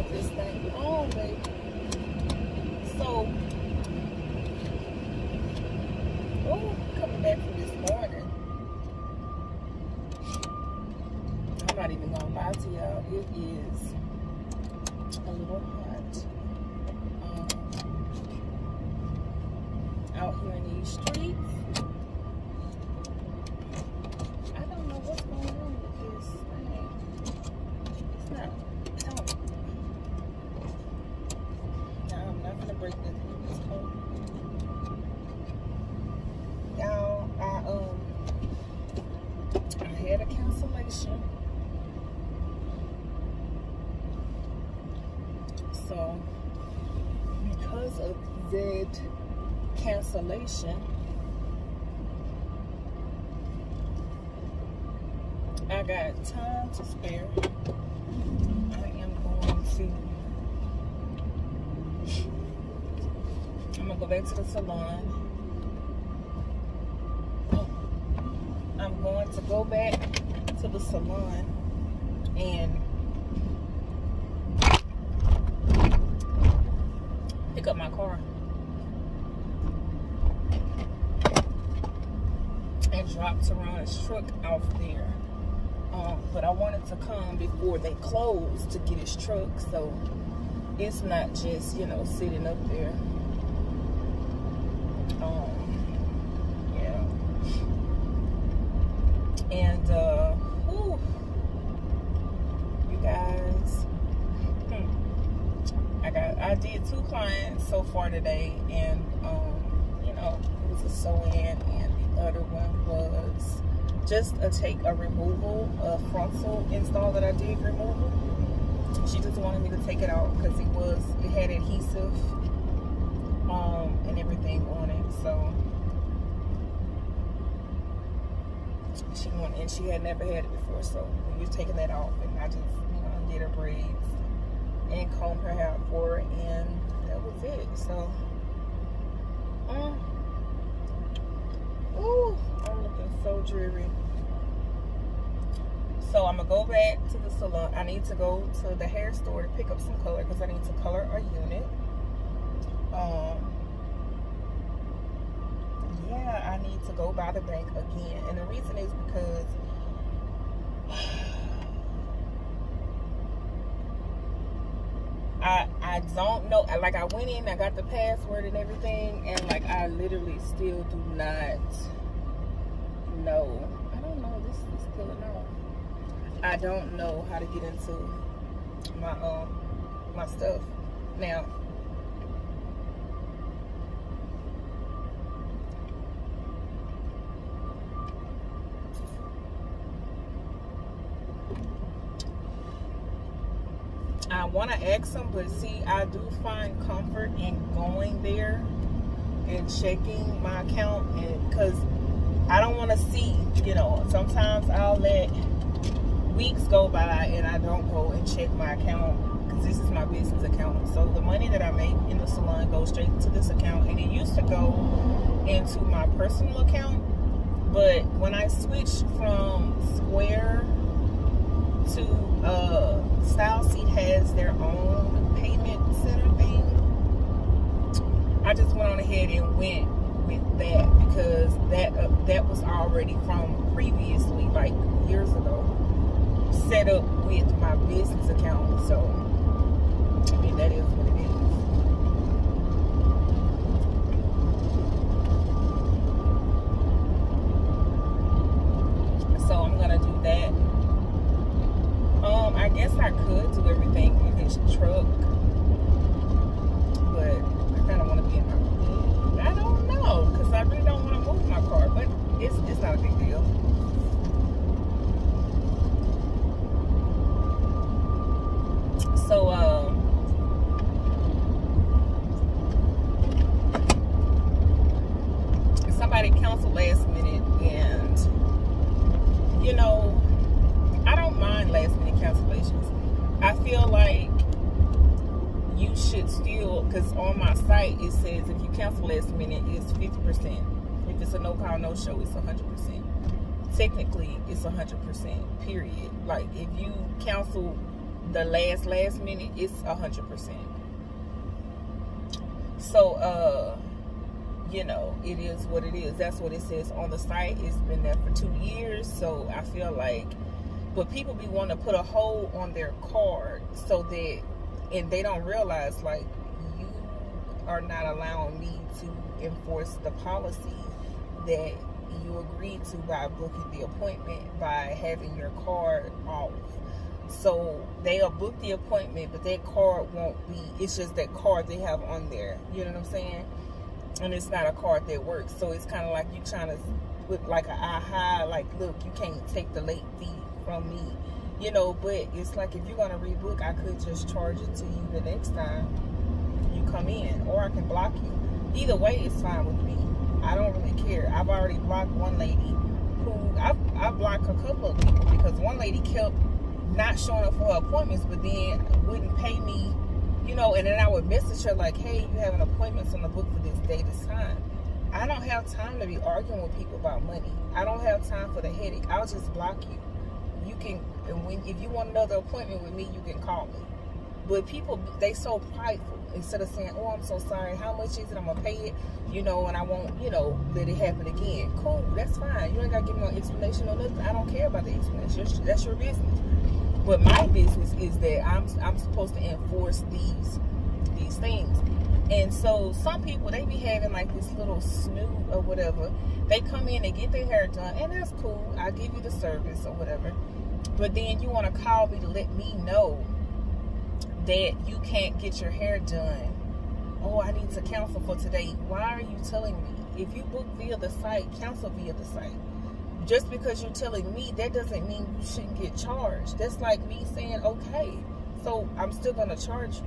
this thing on, baby. So, coming back from this morning, I'm not even gonna lie to y'all, it is a little hot out here in these streets. I don't know what's going on with this thing. It's not. No, I'm not gonna break nothing in this coat. Y'all, I had a cancellation. So because of that cancellation, I got time to spare. I am going to I'm gonna go back to the salon. I'm going to go back to the salon and pick up my car and drop Teron's truck off there. But I wanted to come before they close to get his truck, so it's not just, you know, sitting up there. Yeah. And you guys, I did 2 clients so far today, and you know, it was a sew-in, and the other one was just a removal, a frontal install that I did removal. She just wanted me to take it out because it had adhesive and everything on it. So she had never had it before, so we was taking that off, and I just, you know, did her braids and combed her hair for her, and that was it. So ooh, I'm looking so dreary. So I'm gonna go back to the salon. I need to go to the hair store to pick up some color because I need to color a unit. Yeah, I need to go by the bank again, and the reason is because I don't know. Like, I went in, I got the password and everything, and like I literally still do not know. I don't know. This is still a no. I don't know how to get into my stuff now. I want to ask them, but see, I do find comfort in going there and checking my account, and because I don't want to see, you know, sometimes I'll let weeks go by and I don't go and check my account because this is my business account. So the money that I make in the salon goes straight into this account, and it used to go into my personal account, but when I switched from Square to Style Seat has their own payment center thing, I just went on ahead and went with that because that was already from previously, like years ago, set up with my business account. So I mean, that is what it is. So I'm gonna do that. I guess I could do everything in his truck, but I kind of want to be in my, I don't know, because I really don't want to move my car, but it's not a big deal. So, somebody canceled last minute, and, you know, I don't mind last minute cancellations. I feel like you should still, because on my site it says if you cancel last minute, it's 50%. If it's a no call, no show, it's 100%. Technically, it's 100%, period. Like, if you cancel the last minute, it's 100%. So, you know, it is what it is. That's what it says on the site. It's been there for 2 years. So I feel like, but people be wanting to put a hold on their card so that, and they don't realize, like, you are not allowing me to enforce the policy that you agreed to by booking the appointment, by having your card off. So they'll book the appointment, but that card won't be, it's just that card they have on there. You know what I'm saying? And it's not a card that works. So it's kind of like you trying to put like an aha, like, look, you can't take the late fee from me. You know, but it's like, if you're going to rebook, I could just charge it to you the next time you come in, or I can block you. Either way, it's fine with me. I don't really care. I've already blocked one lady who, I blocked a couple of people because one lady kept not showing up for her appointments, but then wouldn't pay me, you know, and then I would message her like, hey, you have an appointment on the book for this day, this time. I don't have time to be arguing with people about money. I don't have time for the headache. I'll just block you. You can, if you want another appointment with me, you can call me. But people, they so prideful. Instead of saying, oh, I'm so sorry, how much is it? I'm going to pay it, you know, and I won't, you know, let it happen again. Cool, that's fine. You ain't got to give me no explanation or nothing. I don't care about the explanation. That's your business. But my business is that I'm supposed to enforce these things. And so some people, they be having like this little snoot or whatever. They come in, they get their hair done, and that's cool. I give you the service or whatever. But then you want to call me to let me know that you can't get your hair done. Oh, I need to cancel for today. Why are you telling me? If you book via the site, cancel via the site. Just because you're telling me, that doesn't mean you shouldn't get charged. That's like me saying, okay, so I'm still going to charge you.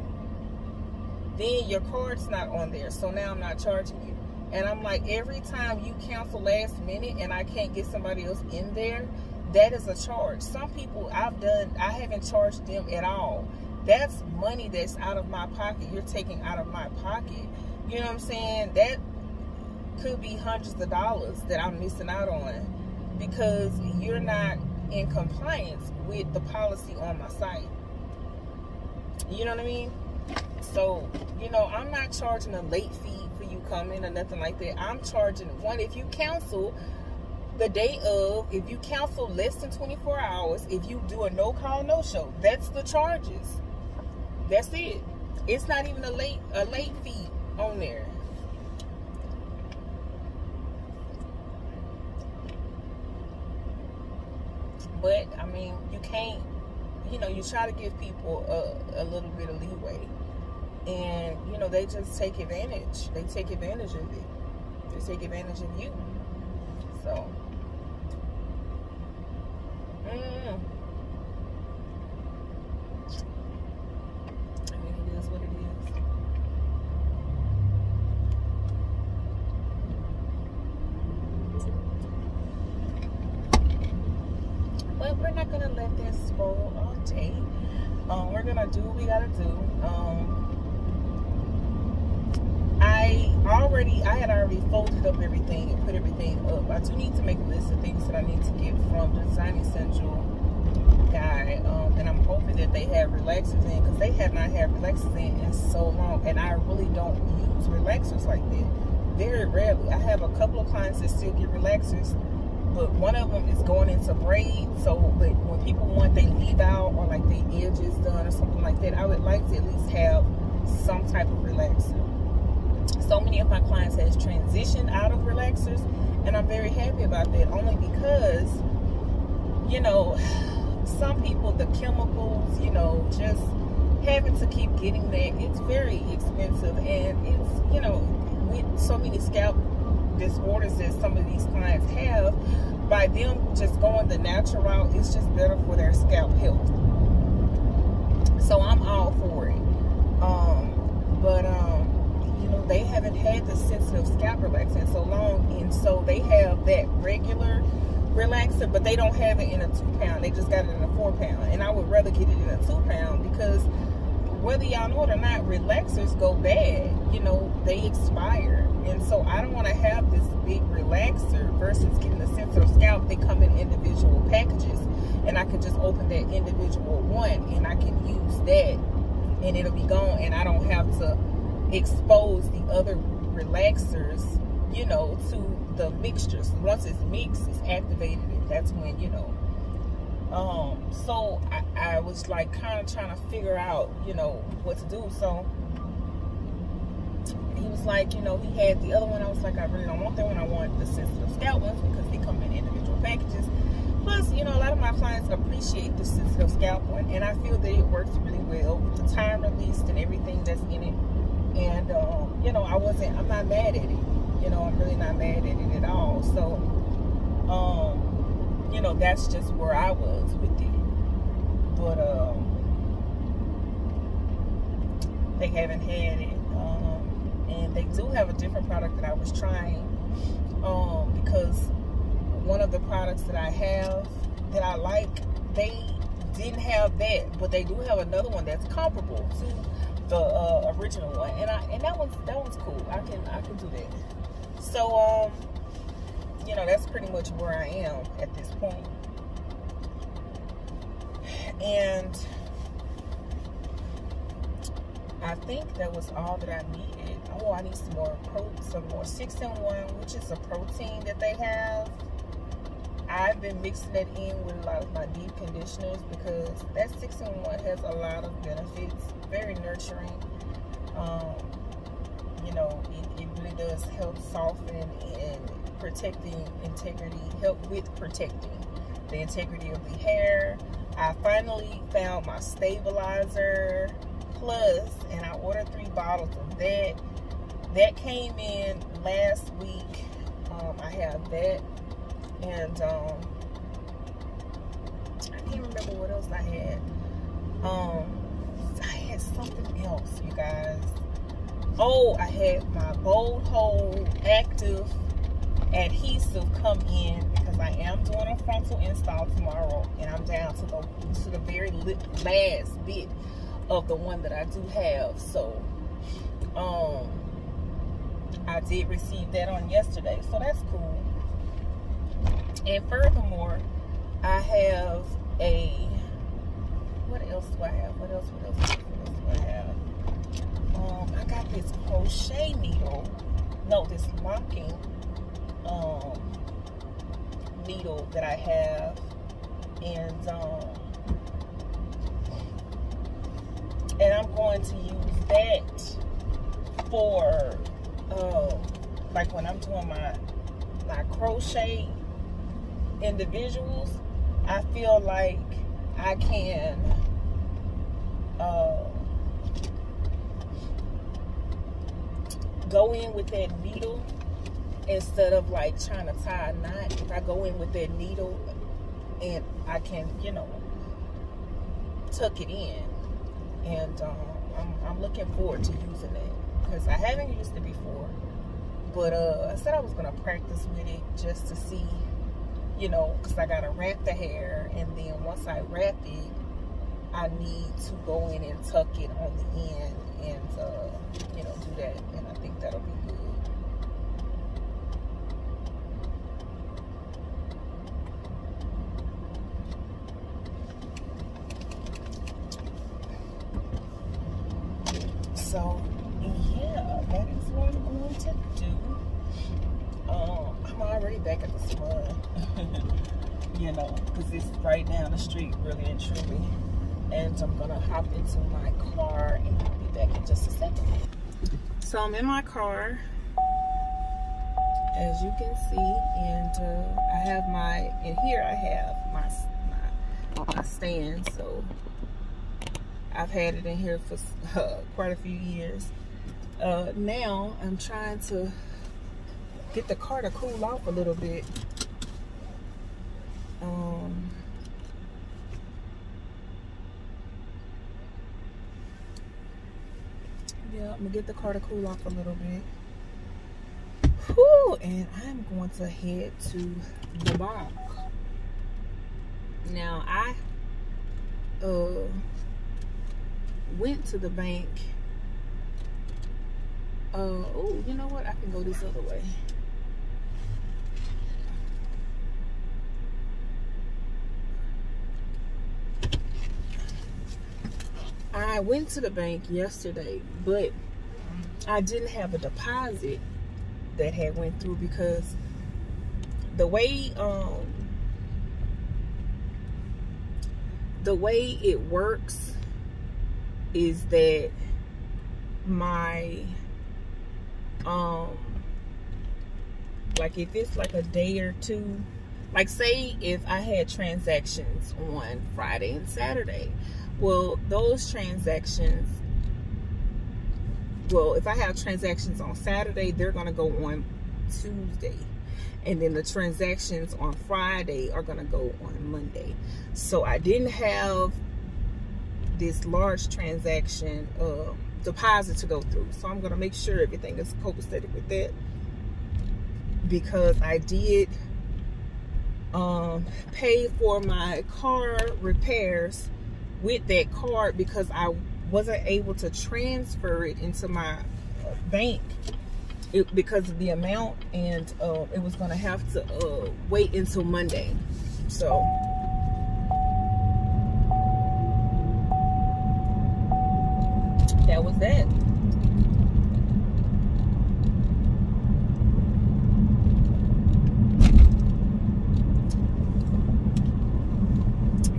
Then your card's not on there, so now I'm not charging you. And I'm like, every time you cancel last minute and I can't get somebody else in there, that is a charge. Some people I haven't charged them at all. That's money that's out of my pocket. You're taking out of my pocket. You know what I'm saying? That could be hundreds of dollars that I'm missing out on because you're not in compliance with the policy on my site. You know what I mean? So, you know, I'm not charging a late fee for you coming or nothing like that. I'm charging one, if you cancel the day of, if you cancel less than 24 hours, if you do a no call, no show, that's the charges. That's it. It's not even a late fee on there. But I mean, you can't, you know, you try to give people a little bit of leeway, and you know, they just take advantage. They take advantage of it. They take advantage of you. So what it is. But we're not gonna let that spoil all day. We're gonna do what we gotta do. I had already folded up everything and put everything up. I do need to make a list of things that I need to get from the Design Essential guy, and I'm hoping that they have relaxers in, because they have not had relaxers in so long, and I really don't use relaxers like that. Very rarely. I have a couple of clients that still get relaxers, but one of them is going into braid. So, but when people want they leave out or like their edges done or something like that, I would like to at least have some type of relaxer. So many of my clients has transitioned out of relaxers, and I'm very happy about that, only because, you know, some people, the chemicals, you know, just having to keep getting that, it's very expensive, and it's, you know, with so many scalp disorders that some of these clients have, by them just going the natural route, it's just better for their scalp health. So I'm all for it. You know, they haven't had the sensitive scalp relaxer in so long, and so they have that regular relaxer, but they don't have it in a 2-pound. They just got it in a 4-pound, and I would rather get it in a 2-pound, because whether y'all know it or not, relaxers go bad. You know, they expire, and so I don't want to have this big relaxer versus getting the sensitive scalp. They come in individual packages, and I can just open that individual one, and I can use and it'll be gone, and I don't have to expose the other relaxers, you know, to the mixtures. Once it's mixed, it's activated, and that's when, you know. So I was like kind of trying to figure out, you know, what to do. So he was like, you know, he had the other one. I was like, I really don't want that one. I want the sensitive scalp ones because they come in individual packages. Plus, you know, a lot of my clients appreciate the sensitive scalp one, and I feel that it works really well with the time released and everything that's in it. And you know, I'm not mad at it. You know, I'm really not mad at it at all. So you know, that's just where I was with it. But they haven't had it. And they do have a different product that I was trying, because one of the products that I have that I like, they didn't have that, but they do have another one that's comparable to the original one, and that one's cool. I can do that. So you know, that's pretty much where I am at this point. And I think that was all that I needed. Oh, I need some more 6-in-1, which is a protein that they have. I've been mixing that in with a lot of my deep conditioners because that 6-in-1 has a lot of benefits. Very nurturing. You know, it really does help soften and protect the integrity, help with protecting the integrity of the hair. I finally found my stabilizer plus, and I ordered 3 bottles of that. That came in last week. I have that, and I can't remember what else I had. I had something else, you guys. Oh, I had my Bold Hold Active adhesive come in because I am doing a frontal install tomorrow, and I'm down to the very last bit of the one that I do have. So I did receive that on yesterday, so that's cool. And furthermore, I have a, what else do I have? What else do I have? I got this crochet needle, no, this locking needle that I have, and I'm going to use that for like when I'm doing my crochet individuals. I feel like I can go in with that needle instead of like trying to tie a knot. If I go in with that needle, and I can, you know, tuck it in, and I'm looking forward to using it because I haven't used it before. But I said I was gonna practice with it just to see, you know, because I gotta wrap the hair, and then once I wrap it, I need to go in and tuck it on the end and you know, do that, and I think that'll be good. So yeah, that is what I'm going to do. I'm already back at the salon, you know, because it's right down the street, really and truly. And I'm gonna hop into my car, and I'll be back in just a second. So I'm in my car, as you can see, and I have my, and here I have my stand. So I've had it in here for quite a few years. Now I'm trying to get the car to cool off a little bit. Yeah, I'm gonna get the car to cool off a little bit. Whew, and I'm going to head to the bank. Now I went to the bank. Oh, you know what? I can go this other way. I went to the bank yesterday, but I didn't have a deposit that had went through because the way it works is that my like if it's like a day or two, like say if I had transactions on Friday and Saturday, well those transactions, well if I have transactions on Saturday, they're gonna go on Tuesday, and then the transactions on Friday are gonna go on Monday. So I didn't have this large transaction deposit to go through, so I'm gonna make sure everything is copacetic with that, because I did pay for my car repairs with that card because I wasn't able to transfer it into my bank because of the amount, and it was gonna have to wait until Monday. So that was that.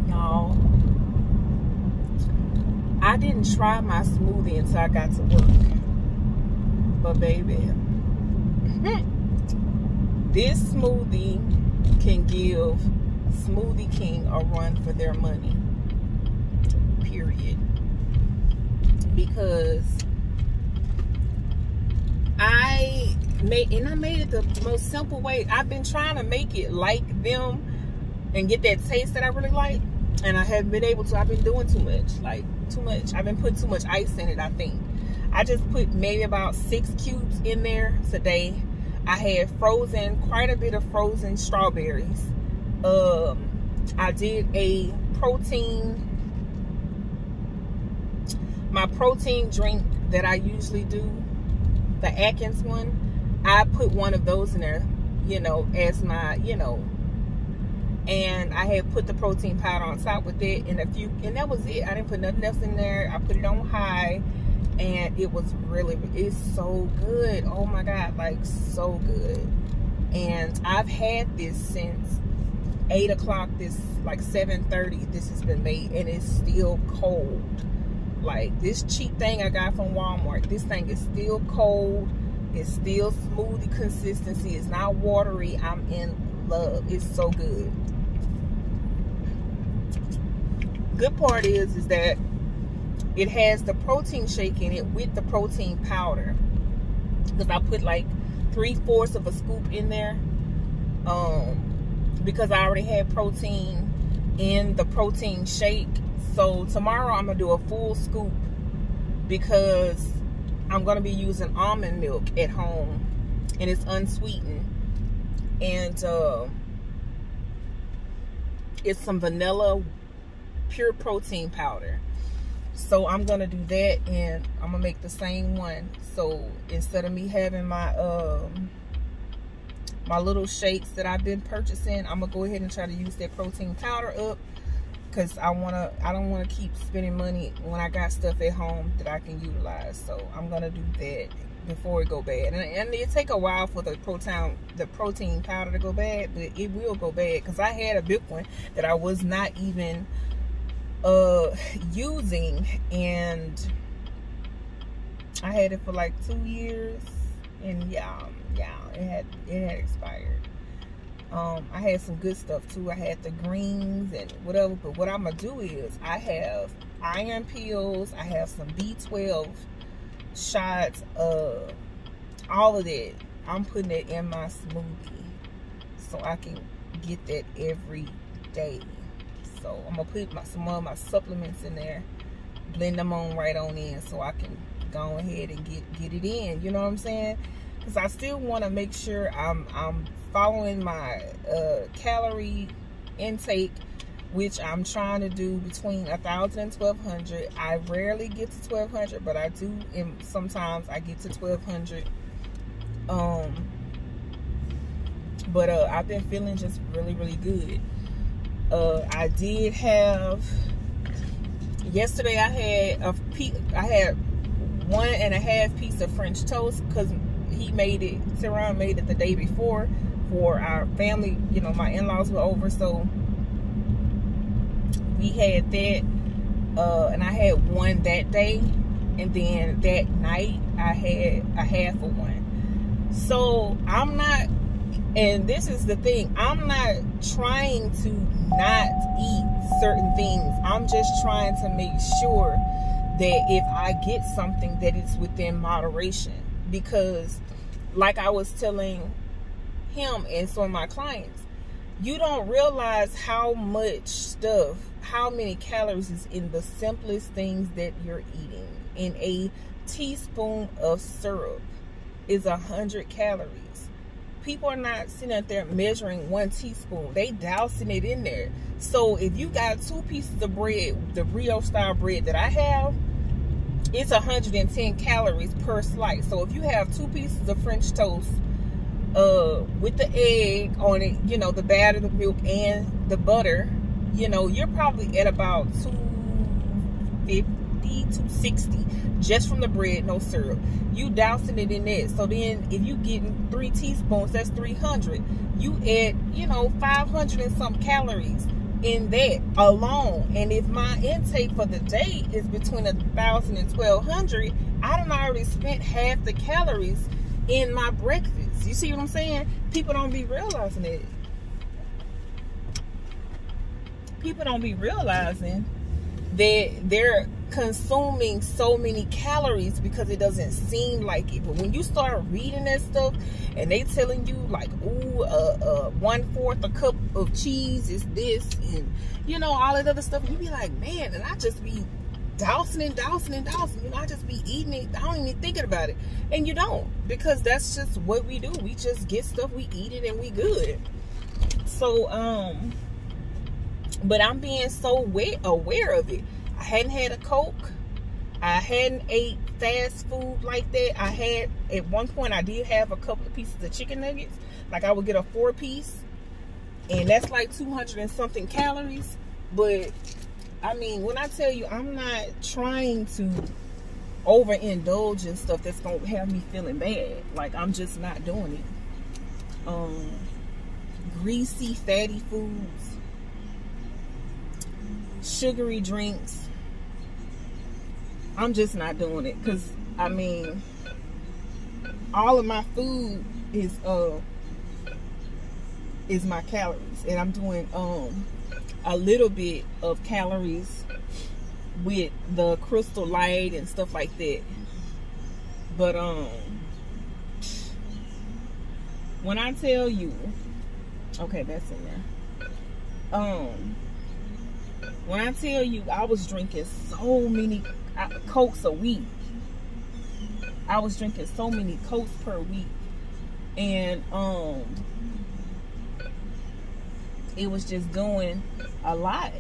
Y'all, I didn't try my smoothie until I got to work. But baby, this smoothie can give Smoothie King a run for their money. Period. Because I made it the most simple way. I've been trying to make it like them and get that taste that I really like, and I haven't been able to. I've been doing too much. I've been putting too much ice in it, I think. I just put maybe about 6 cubes in there today. I had quite a bit of frozen strawberries. I did a my protein drink that I usually do, the Atkins one. I put one of those in there, as my, and I had put the protein powder on top with it, and that was it. I didn't put nothing else in there. I put it on high, and it's so good. Oh my God, like so good. And I've had this since 8 o'clock, like 7:30, this has been made, and it's still cold. Like this cheap thing I got from Walmart, this thing is still cold. It's still smoothie consistency. It's not watery. I'm in love. It's so good. Good part is that it has the protein shake in it with the protein powder, because I put like 3/4 of a scoop in there, because I already had protein in the protein shake. So tomorrow I'm gonna do a full scoop, because I'm gonna be using almond milk at home, and it's unsweetened, and it's some vanilla pure protein powder. So I'm gonna do that, and I'm gonna make the same one. So instead of me having my my little shakes that I've been purchasing, I'm gonna go ahead and try to use that protein powder up, because I don't want to keep spending money when I got stuff at home that I can utilize. So I'm gonna do that before it go bad, and it take a while for the protein powder to go bad, but it will go bad, because I had a big one that I was not even using, and I had it for like 2 years, and yeah, it had expired. I had some good stuff too. I had the greens and whatever, but what I'm gonna do is I have iron pills, I have some B12 shots, all of that. I'm putting it in my smoothie so I can get that every day. So I'm gonna put some of my supplements in there, blend them right on in, so I can go ahead and get it in. You know what I'm saying? Because I still want to make sure I'm following my calorie intake, which I'm trying to do between 1,000 and 1,200. I rarely get to 1,200, but I do, and sometimes I get to 1,200. But I've been feeling just really, really good. I did have yesterday I had I had 1.5 piece of French toast because Teron made it the day before for our family. You know, my in-laws were over, so we had that, and I had one that day, and then that night I had a half of one. So I'm not, and this is the thing, I'm not trying to not eat certain things. I'm just trying to make sure that if I get something, that it's within moderation. Because like I was telling him and some of my clients, you don't realize how much stuff, how many calories is in the simplest things that you're eating. In a teaspoon of syrup is 100 calories. People are not sitting out there measuring 1 teaspoon. They dousing it in there. So if you got 2 pieces of bread, the brioche style bread that I have, it's 110 calories per slice. So if you have 2 pieces of French toast with the egg on it, you know, the batter, the milk, and the butter, you know, you're probably at about 250, 260 just from the bread, no syrup. You dousing it in that. So then if you getting 3 teaspoons, that's 300. You add, you know, 500 and some calories in that alone. And if my intake for the day is between 1,000 and 1,200, I done already spent half the calories in my breakfast. You see what I'm saying? People don't be realizing it. People don't be realizing that they're consuming so many calories because it doesn't seem like it. But when you start reading that stuff and they telling you like, ooh, 1/4 a cup of cheese is this, and you know, all that other stuff, you be like, man, and I just be dousing and dousing and dousing. You know, I just be eating it. I don't even thinking about it. And you don't, because that's just what we do. We just get stuff, we eat it, and we good. So but I'm being so aware of it. I hadn't had a Coke. I hadn't ate fast food like that. I had, at one point, I did have a couple of pieces of chicken nuggets. Like, I would get a 4-piece, and that's like 200 and something calories. But, I mean, when I tell you, I'm not trying to overindulge in stuff that's going to have me feeling bad. Like, I'm just not doing it. Greasy, fatty foods, sugary drinks, I'm just not doing it. Because I mean, all of my food is my calories, and I'm doing a little bit of calories with the Crystal Light and stuff like that. But when I tell you, okay, that's in there. When I tell you, I was drinking so many Cokes a week. I was drinking so many Cokes per week, and it was just doing a lot.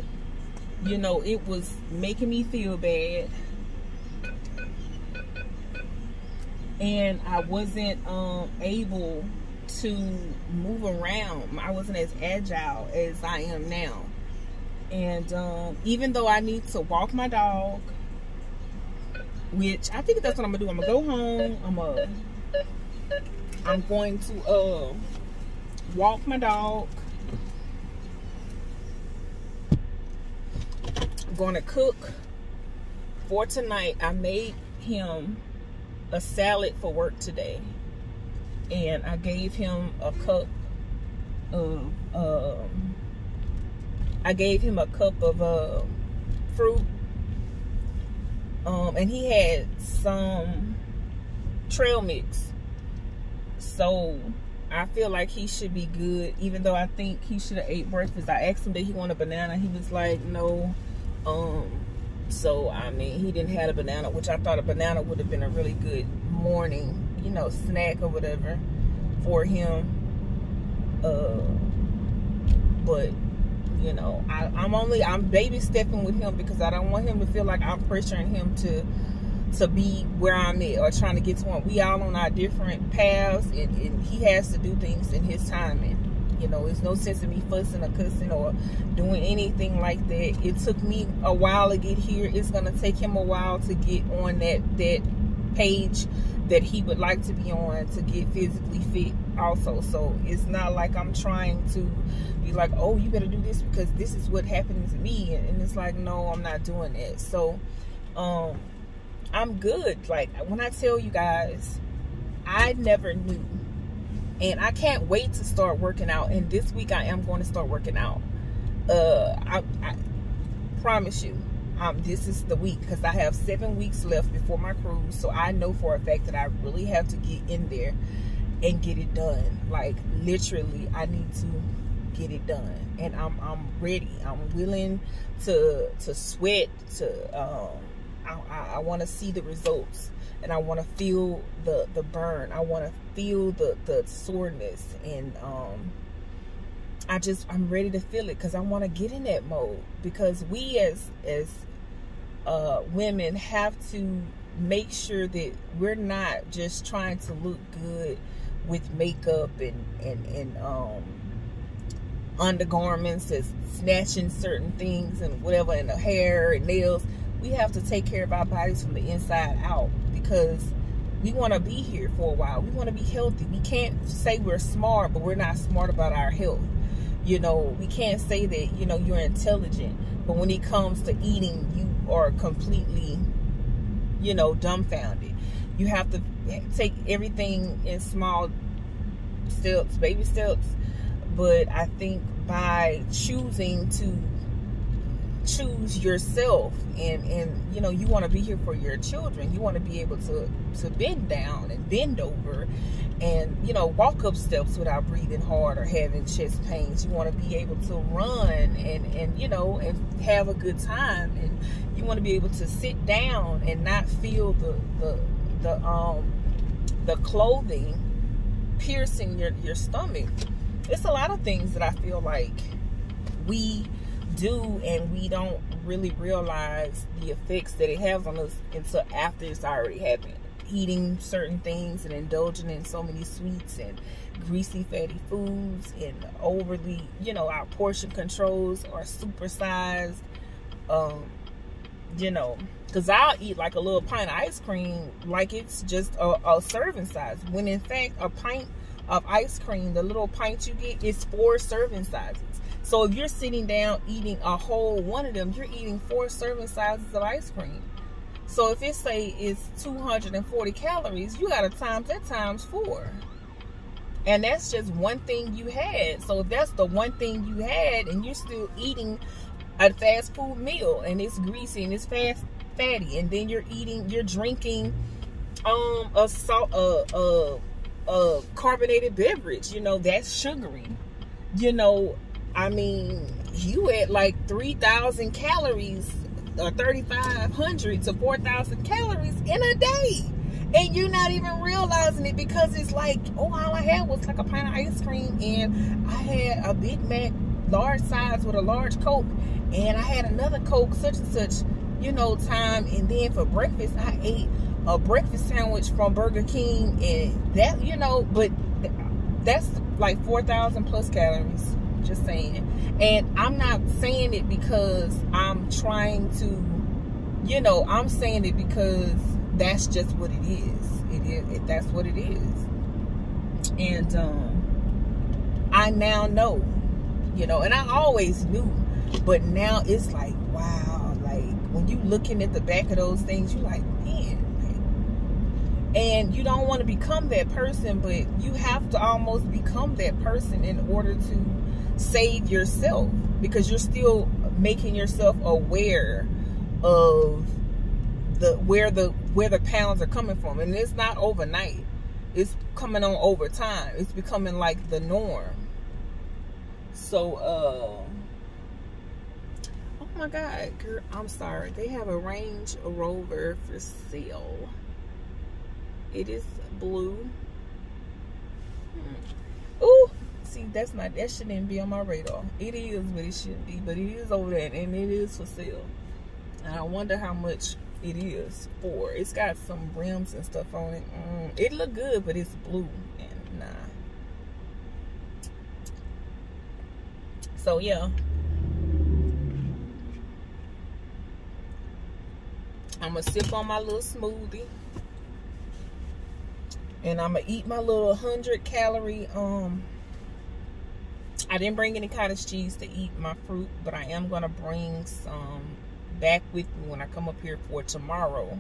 You know, it was making me feel bad, and I wasn't able to move around. I wasn't as agile as I am now. And even though I need to walk my dog, which I think that's what I'm gonna do. I'm gonna go home. I'm going to walk my dog. I'm going to cook for tonight. I made him a salad for work today, and I gave him a cup of fruit, and he had some trail mix, so I feel like he should be good, even though I think he should have ate breakfast. I asked him, did he want a banana? He was like, no. So I mean, he didn't have a banana, which I thought a banana would have been a really good morning, you know, snack or whatever for him. But you know, I'm baby stepping with him, because I don't want him to feel like I'm pressuring him to be where I'm at or trying to get to one. We all on our different paths, and he has to do things in his timing. You know, there's no sense in me fussing or cussing or doing anything like that. It took me a while to get here. It's gonna take him a while to get on that page that he would like to be on to get physically fit also. So it's not like I'm trying to be like, oh, you better do this because this is what happened to me, and it's like, no, I'm not doing that. So I'm good. Like, when I tell you guys, I never knew, and I can't wait to start working out. And this week I am going to start working out. I promise you, this is the week, because I have 7 weeks left before my cruise. So I know for a fact that I really have to get in there and get it done. Like, literally, I need to get it done, and I'm ready. I'm willing to sweat. I want to see the results, and I want to feel the burn. I want to feel the soreness, and I'm ready to feel it, because I want to get in that mode. Because we as women have to make sure that we're not just trying to look good with makeup and undergarments, that's snatching certain things and whatever, and the hair and nails. We have to take care of our bodies from the inside out, because we want to be here for a while. We want to be healthy. We can't say we're smart, but we're not smart about our health. You know, we can't say that, you know, you're intelligent, but when it comes to eating, you are completely, you know, dumbfounded. You have to take everything in small steps, baby steps. But I think by choosing to choose yourself, and you know, you want to be here for your children. You want to be able to bend down and bend over, and, you know, walk up steps without breathing hard or having chest pains. You want to be able to run and you know, and have a good time, and you want to be able to sit down and not feel the clothing piercing your stomach. It's a lot of things that I feel like we do, and we don't really realize the effects that it has on us until after it's already happened. Eating certain things and indulging in so many sweets and greasy, fatty foods, and overly, you know, our portion controls are supersized. You know, because I'll eat like a little pint of ice cream like it's just a serving size, when in fact a pint of ice cream, the little pint you get, is 4 serving sizes. So if you're sitting down eating a whole one of them, you're eating 4 serving sizes of ice cream. So if it say it's 240 calories, you got to times that times 4. And that's just one thing you had. So if that's the one thing you had, and you're still eating a fast food meal, and it's greasy and it's fatty, and then you're drinking a carbonated beverage, you know, that's sugary. You know, I mean, you at like 3,000 calories or 3,500 to 4,000 calories in a day, and you're not even realizing it, because it's like, oh, all I had was like a pint of ice cream, and I had a Big Mac large size with a large Coke, and I had another Coke such and such, you know, time. And then for breakfast, I ate a breakfast sandwich from Burger King, and that, you know, but that's like 4,000 plus calories. Just saying. And I'm not saying it because I'm trying to, you know, I'm saying it because that's just what it is. That's what it is. And I now know, you know, and I always knew, but now it's like, wow, like when you looking at the back of those things, you're like, man. And you don't want to become that person, but you have to almost become that person in order to save yourself, because you're still making yourself aware of where the pounds are coming from. And it's not overnight. It's coming on over time. It's becoming like the norm. So oh my God, girl, I'm sorry. They have a Range Rover for sale. It is blue. Ooh, see, that shouldn't be on my radar. It is, but it shouldn't be. But it is over there, and it is for sale. And I wonder how much it is for. It's got some rims and stuff on it. It look good, but it's blue, and nah. So yeah, I'm gonna sip on my little smoothie, and I'm gonna eat my little 100-calorie. I didn't bring any cottage cheese to eat my fruit, but I am gonna bring some back with me when I come up here for tomorrow.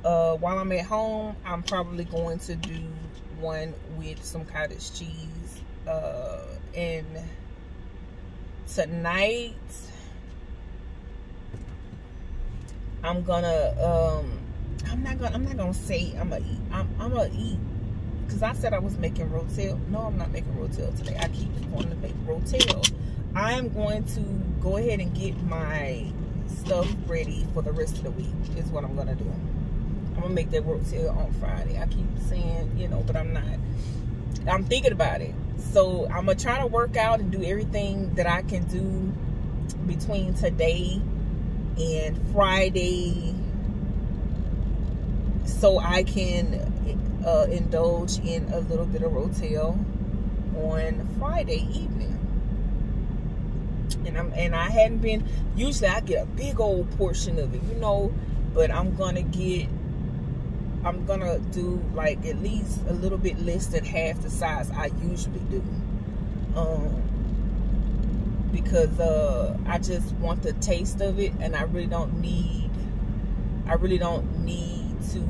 While I'm at home, I'm probably going to do one with some cottage cheese. And tonight, I'm gonna I'm not gonna say I'm gonna eat, because I said I was making rotel. No, I'm not making rotel today. I keep wanting to make rotel. I'm going to go ahead and get my stuff ready for the rest of the week, is what I'm gonna do. I'm gonna make that rotel on Friday. I keep saying, you know, but I'm not. I'm thinking about it. So I'm gonna try to work out and do everything that I can do between today and Friday, so I can indulge in a little bit of rotel on Friday evening. And I hadn't been, usually I get a big old portion of it, you know, but I'm gonna do like at least a little bit less than half the size I usually do, because I just want the taste of it, and I really don't need to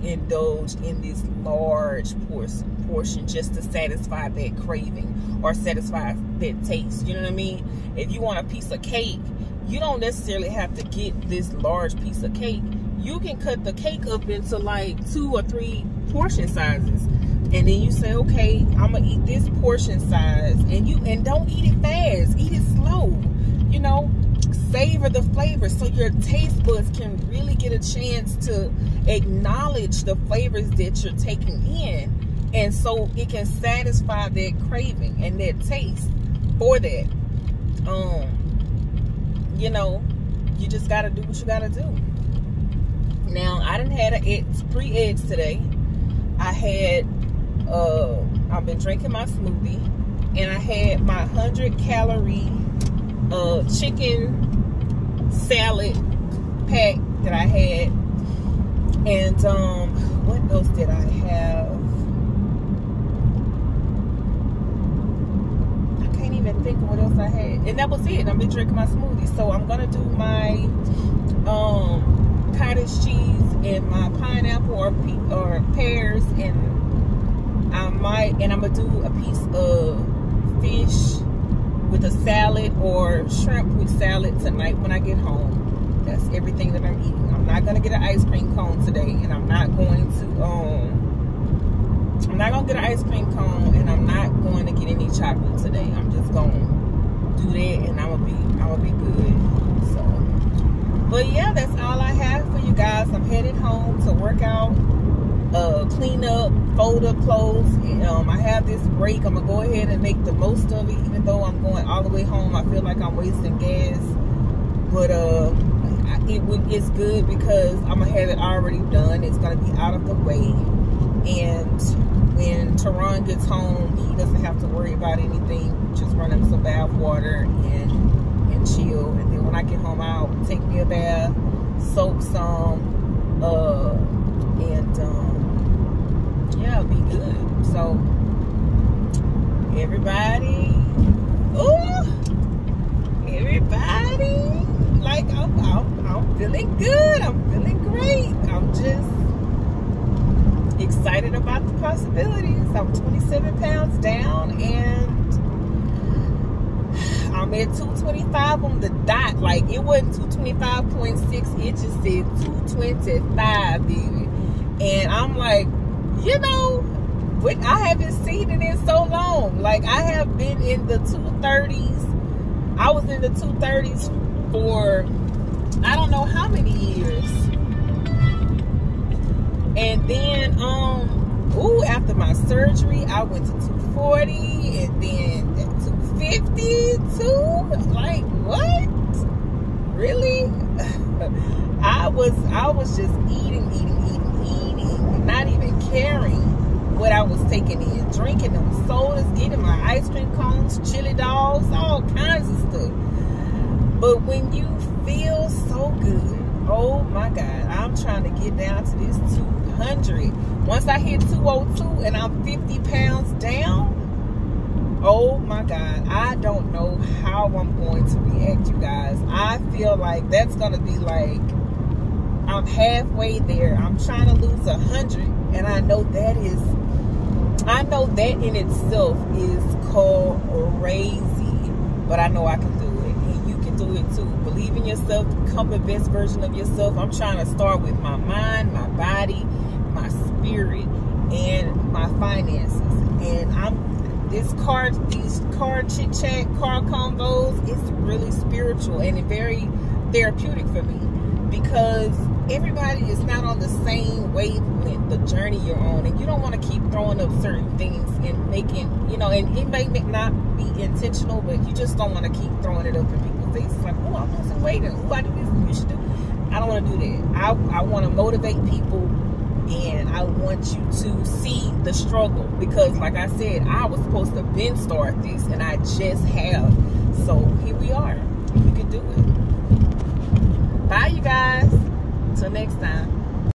indulge in this large portion just to satisfy that craving or satisfy that taste. You know what I mean? If you want a piece of cake, you don't necessarily have to get this large piece of cake. You can cut the cake up into like 2 or 3 portion sizes, and then you say, okay, I'm gonna eat this portion size, and don't eat it fast, eat it slow, you know, savor the flavor so your taste buds can really get a chance to acknowledge the flavors that you're taking in, and so it can satisfy that craving and that taste for that. You know, you just gotta do what you gotta do. Now, I done had 3 eggs today. I've been drinking my smoothie, and I had my 100-calorie chicken salad pack that I had. And what else did I have? I can't even think of what else I had. And that was it. I've been drinking my smoothie. So I'm gonna do my cottage cheese and my pineapple or pears, and I'm gonna do a piece of fish with a salad or shrimp with salad tonight when I get home. That's everything that I'm eating. I'm not gonna get an ice cream cone today, and I'm not going to get an ice cream cone, and I'm not going to get any chocolate today. I'm just gonna do that, and I'm gonna be good. So, but yeah, that's all I have for you guys. I'm headed home to work out, clean up, fold up clothes. I have this break. I'm gonna go ahead and make the most of it, even though I'm going all the way home. I feel like I'm wasting gas, but it's good because I'm gonna have it already done. It's gonna be out of the way, and when Teron gets home, he doesn't have to worry about anything. Just run him some bath water and chill. And then when I get home, I'll take me a bath, soak some, yeah, be good. So everybody, like I'm feeling good. I'm feeling great. I'm just excited about the possibilities. I'm 27 pounds down, and I'm at 225 on the dot. Like, it wasn't 225.6, it just said 225, baby. And I'm like, you know, I haven't seen it in so long. Like, I have been in the 230s. I was in the 230s for I don't know how many years. And then after my surgery, I went to 240, and then 250 too. Like, what? Really? I was just eating, not even caring what I was taking in. Drinking them sodas, getting my ice cream cones, chili dogs, all kinds of stuff. But when you feel so good, oh my God, I'm trying to get down to this 200. Once I hit 202 and I'm 50 pounds down, oh my God, I don't know how I'm going to react, you guys. I feel like that's going to be like, I'm halfway there. I'm trying to lose 100, and I know that in itself is crazy, but I know I can do it, and you can do it too. Believe in yourself, become the best version of yourself. I'm trying to start with my mind, my body, my spirit, and my finances. And these car chit chat, car combos, it's really spiritual and very therapeutic for me, because everybody is not on the same wavelength, the journey you're on, and you don't want to keep throwing up certain things and making, you know, and it may not be intentional, but you just don't want to keep throwing it up in people's faces like, oh, I'm losing weight, and oh, I do this, and you should do. I don't want to do that. I want to motivate people, and I want you to see the struggle, because like I said, I was supposed to start this, and I just have. So here we are. You can do it.